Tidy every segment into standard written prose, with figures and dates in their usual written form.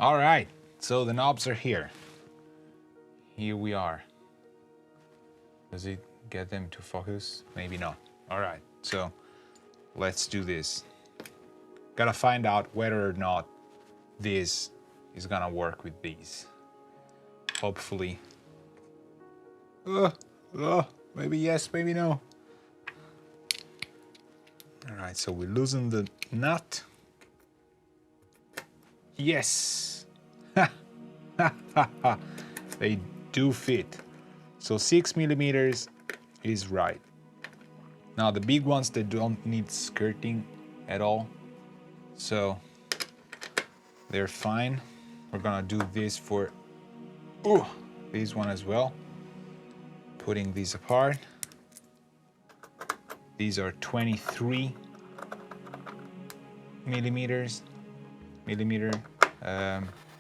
All right, so the knobs are here. Here we are. Does it get them to focus? Maybe not. All right, so let's do this. Gotta find out whether or not this is gonna work with these. Hopefully. Maybe yes, maybe no. All right, so we loosen the nut. Yes. They do fit. So 6 millimeters is right. Now the big ones, they don't need skirting at all. So they're fine. We're gonna do this for this one as well. Putting these apart. These are 23 millimeter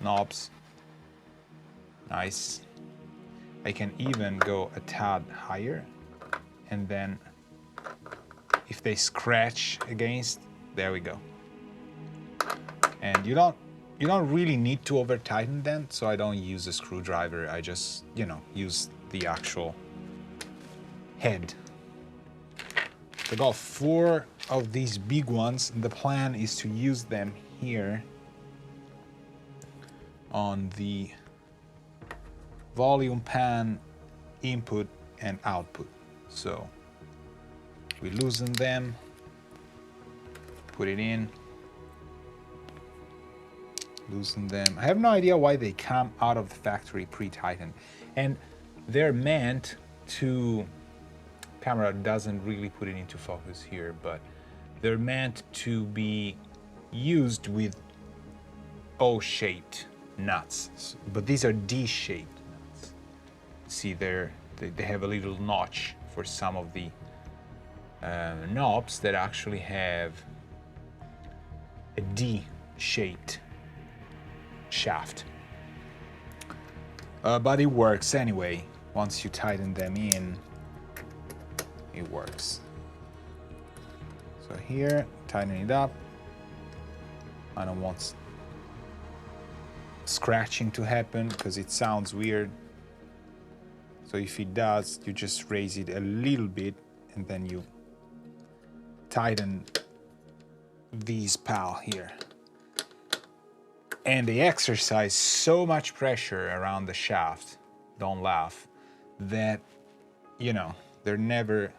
knobs. Nice. I can even go a tad higher, and then if they scratch against, there we go. And you don't really need to over tighten them, so I don't use a screwdriver. I just, use the actual head. I got 4 of these big ones, and the plan is to use them here on the volume pan input and output. So we loosen them, put it in, loosen them. I have no idea why they come out of the factory pre-tightened, and they're meant to, camera doesn't really put it into focus here, but they're meant to be used with O-shaped nuts, but these are D-shaped nuts. See, they have a little notch for some of the knobs that actually have a D-shaped shaft. But it works anyway. Once you tighten them in, it works. So here, tighten it up. I don't want scratching to happen because it sounds weird. So if it does, you just raise it a little bit and then you tighten these pal here. And they exercise so much pressure around the shaft, don't laugh, that, they're never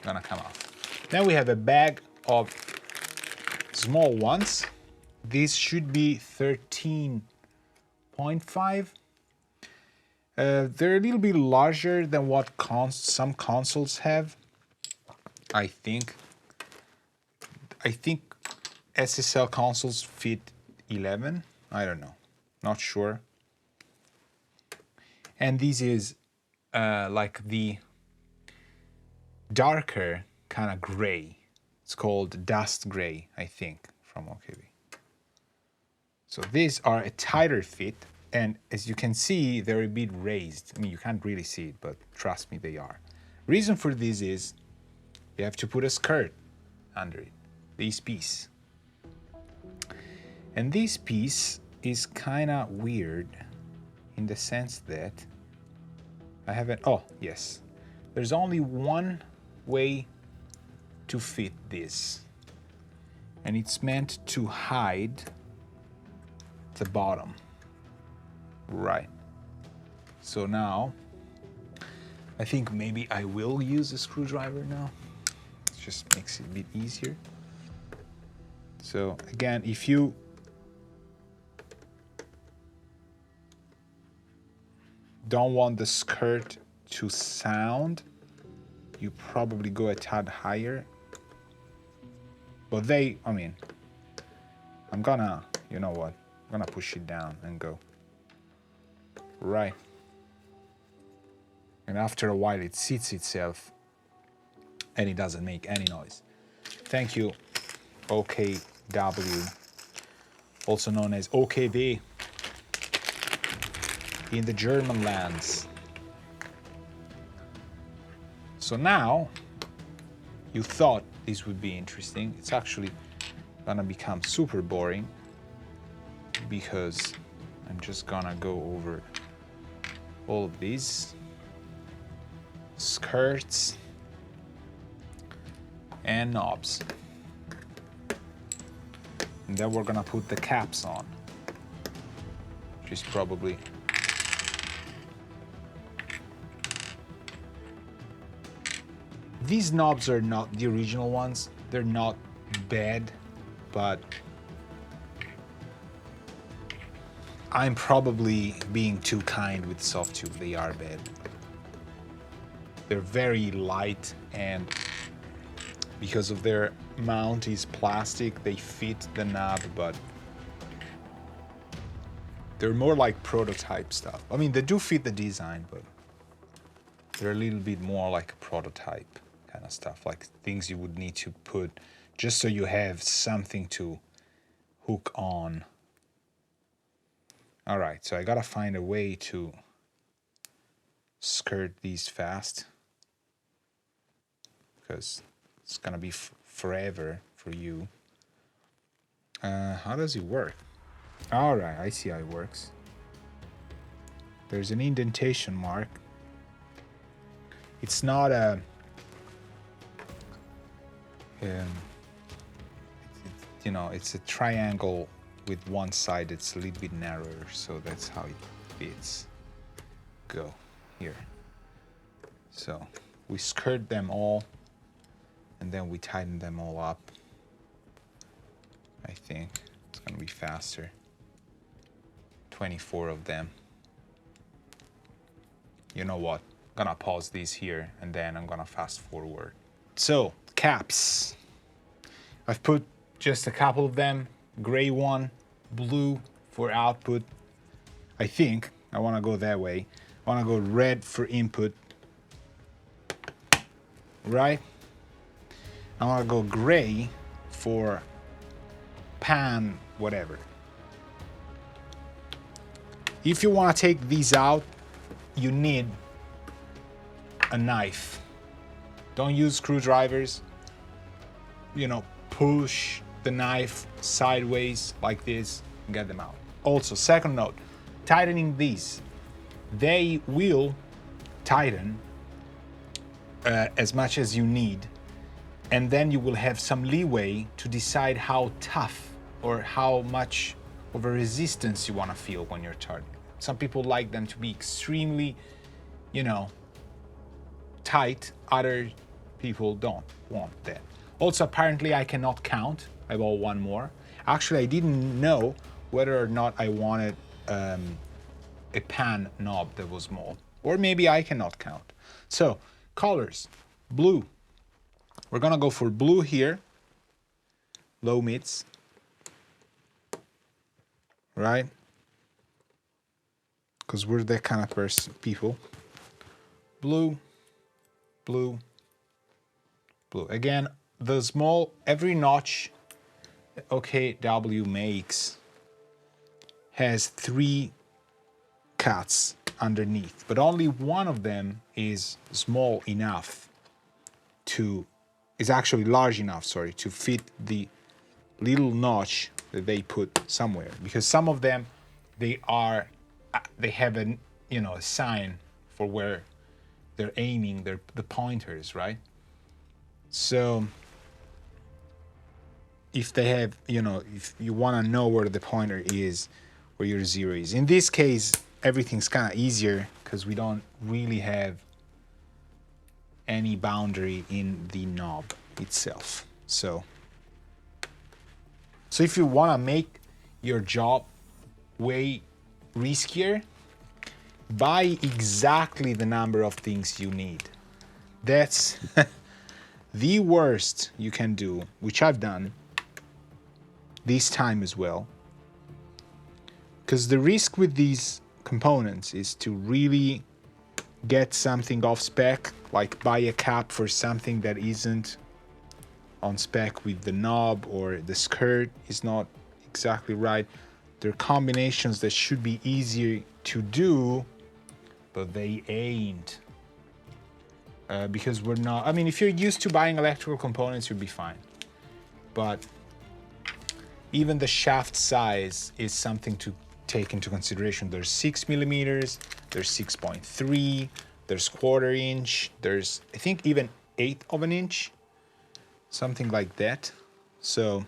gonna come off. Then we have a bag of small ones. These should be 13.5. They're a little bit larger than what some consoles have. I think SSL consoles fit 11. I don't know, not sure. And this is like the darker kind of gray. It's called dust gray, I think, from OKB. So these are a tighter fit, and as you can see, they're a bit raised. I mean, you can't really see it, but trust me, they are. Reason for this is you have to put a skirt under it, this piece. And this piece is kind of weird in the sense that I haven't, oh yes, there's only one way to fit this, and it's meant to hide the bottom. Right. So now I think maybe I will use a screwdriver now. It just makes it a bit easier. So again, if you don't want the skirt to sound, you probably go a tad higher. But I'm gonna, you know what? I'm gonna push it down and go. Right. And after a while it seats itself and it doesn't make any noise. Thank you, OKW, also known as OKW in the German lands. So now, you thought this would be interesting. It's actually gonna become super boring. because I'm just gonna go over all of these skirts and knobs. And then we're gonna put the caps on, which is probably these knobs are not the original ones. They're not bad, but I'm probably being too kind with Softube. They are bad. They're very light, and because of their mount is plastic, they fit the knob, but they're more like prototype stuff. I mean, they do fit the design, but they're a little bit more like a prototype kind of stuff, like things you would need to put just so you have something to hook on. All right, so I gotta find a way to skirt these fast because it's gonna be forever for you. How does it work? All right, I see how it works. There's an indentation mark. It's not a you know, it's a triangle with one side that's a little bit narrower, so that's how it fits. Go here. So we skirt them all, and then we tighten them all up. I think it's gonna be faster. 24 of them. You know what? I'm gonna pause these here, and then I'm gonna fast forward. So, caps. I've put just a couple of them. Gray one, blue for output. I think I wanna go that way. I wanna go red for input. Right? I wanna go gray for pan, whatever. If you wanna take these out, you need a knife. Don't use screwdrivers. You know, push the knife sideways like this and get them out. Also, second note, tightening these. They will tighten as much as you need, and then you will have some leeway to decide how tough or how much of a resistance you want to feel when you're tightening. Some people like them to be extremely, you know, tight. Other people don't want that. Also, apparently I cannot count. I bought one more. Actually, I didn't know whether or not I wanted a pan knob that was small, or maybe I cannot count. So, colors, blue. We're gonna go for blue here, low mids, right? Because we're that kind of people. Blue, blue, blue. Again, the small, every notch OKW makes has 3 cuts underneath, but only one of them is small enough is actually large enough, sorry, to fit the little notch that they put somewhere. Because some of them, they have a, you know, a sign for where they're aiming the pointers, right? So if they have, you know, if you want to know where the pointer is, where your 0 is. In this case, everything's kind of easier because we don't really have any boundary in the knob itself. So if you want to make your job way riskier, buy exactly the number of things you need. That's the worst you can do, which I've done this time as well. Because the risk with these components is to really get something off spec, like buy a cap for something that isn't on spec with the knob, or the skirt is not exactly right. There are combinations that should be easier to do, but they ain't. Because we're not, I mean, if you're used to buying electrical components, you'll be fine. But Even the shaft size is something to take into consideration. There's 6 millimeters, there's 6.3, there's 1/4 inch, there's I think even 1/8 of an inch, something like that. So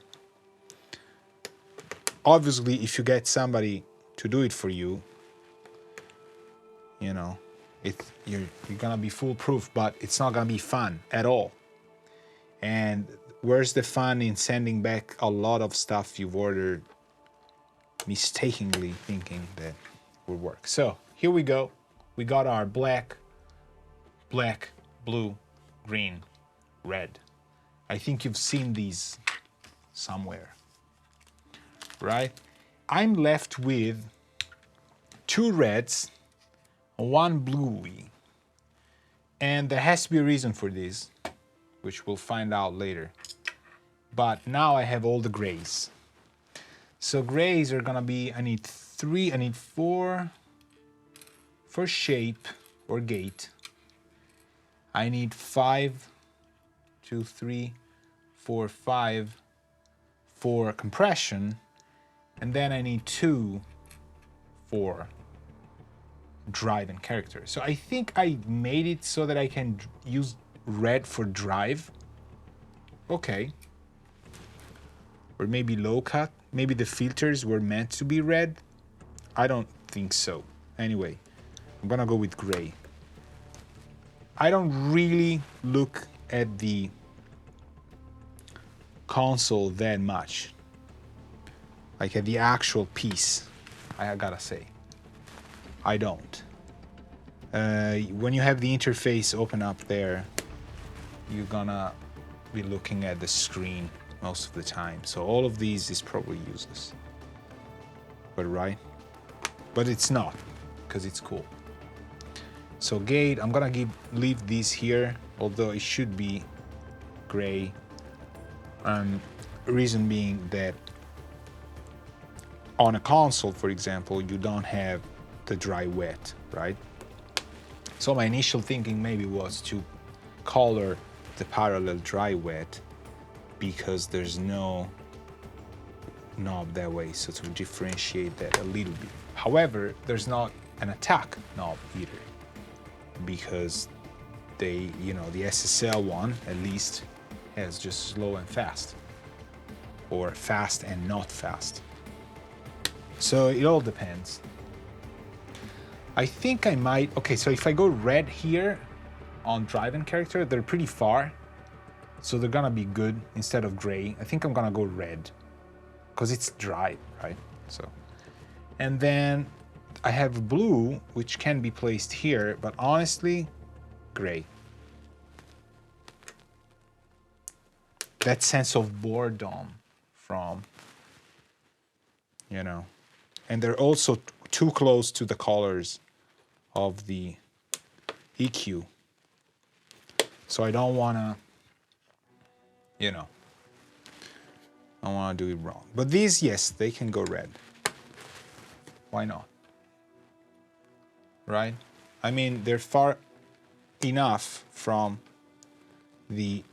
obviously if you get somebody to do it for you, you know, you're gonna be foolproof, but it's not gonna be fun at all. And where's the fun in sending back a lot of stuff you've ordered mistakenly thinking that would work? So here we go. We got our black, blue, green, red. I think you've seen these somewhere, right? I'm left with 2 reds, 1 bluey, and there has to be a reason for this, which we'll find out later. But now I have all the grays. So grays are gonna be, I need 4 for shape or gate. I need 5, 2, 3, 4, 5 for compression, and then I need 2 for drive and character. So I think I made it so that I can use red for drive. Okay. Or maybe low cut. Maybe the filters were meant to be red. I don't think so. Anyway, I'm gonna go with gray. I don't really look at the console that much, like at the actual piece, I gotta say. I don't. When you have the interface open up there, you're gonna be looking at the screen most of the time. So all of these is probably useless. But right? But it's not, because it's cool. So gate, I'm gonna leave these here, although it should be gray. Reason being that on a console, for example, you don't have the dry wet, right? So my initial thinking maybe was to color the parallel dry wet because there's no knob that way, so to differentiate that a little bit. However, there's not an attack knob either, because they, you know, the SSL one at least has just slow and fast, or fast and not fast. So it all depends. I think I might, okay, so if I go red here on drive and character, they're pretty far, so they're gonna be good instead of gray. I think I'm gonna go red because it's dry, right? So, and then I have blue, which can be placed here, but honestly, gray. That sense of boredom from, you know, and they're also too close to the colors of the EQ. So I don't wanna, you know, I don't wanna do it wrong. But these, yes, they can go red. Why not? Right? I mean, they're far enough from the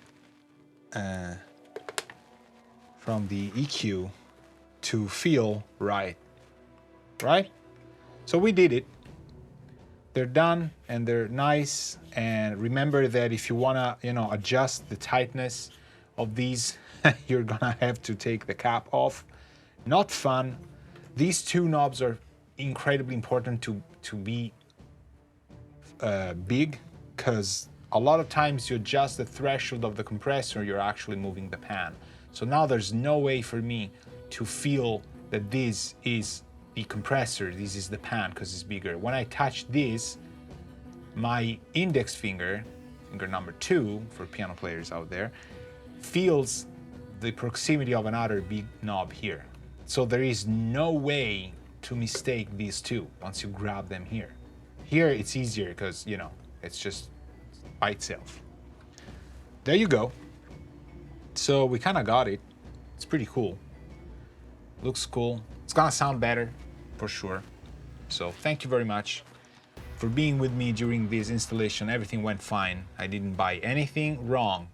EQ to feel right. Right? So we did it. They're done and they're nice. And remember that if you wanna, you know, adjust the tightness of these, you're gonna have to take the cap off. Not fun. These two knobs are incredibly important to be big, because a lot of times you adjust the threshold of the compressor, you're actually moving the pan. So now there's no way for me to feel that this is the compressor, this is the pan, because it's bigger. When I touch this, my index finger, finger number 2 for piano players out there, feels the proximity of another big knob here. So there is no way to mistake these two once you grab them here. Here it's easier because, you know, it's just by itself. There you go. So we kind of got it. It's pretty cool. Looks cool. It's gonna sound better for sure. So thank you very much for being with me during this installation. Everything went fine. I didn't buy anything wrong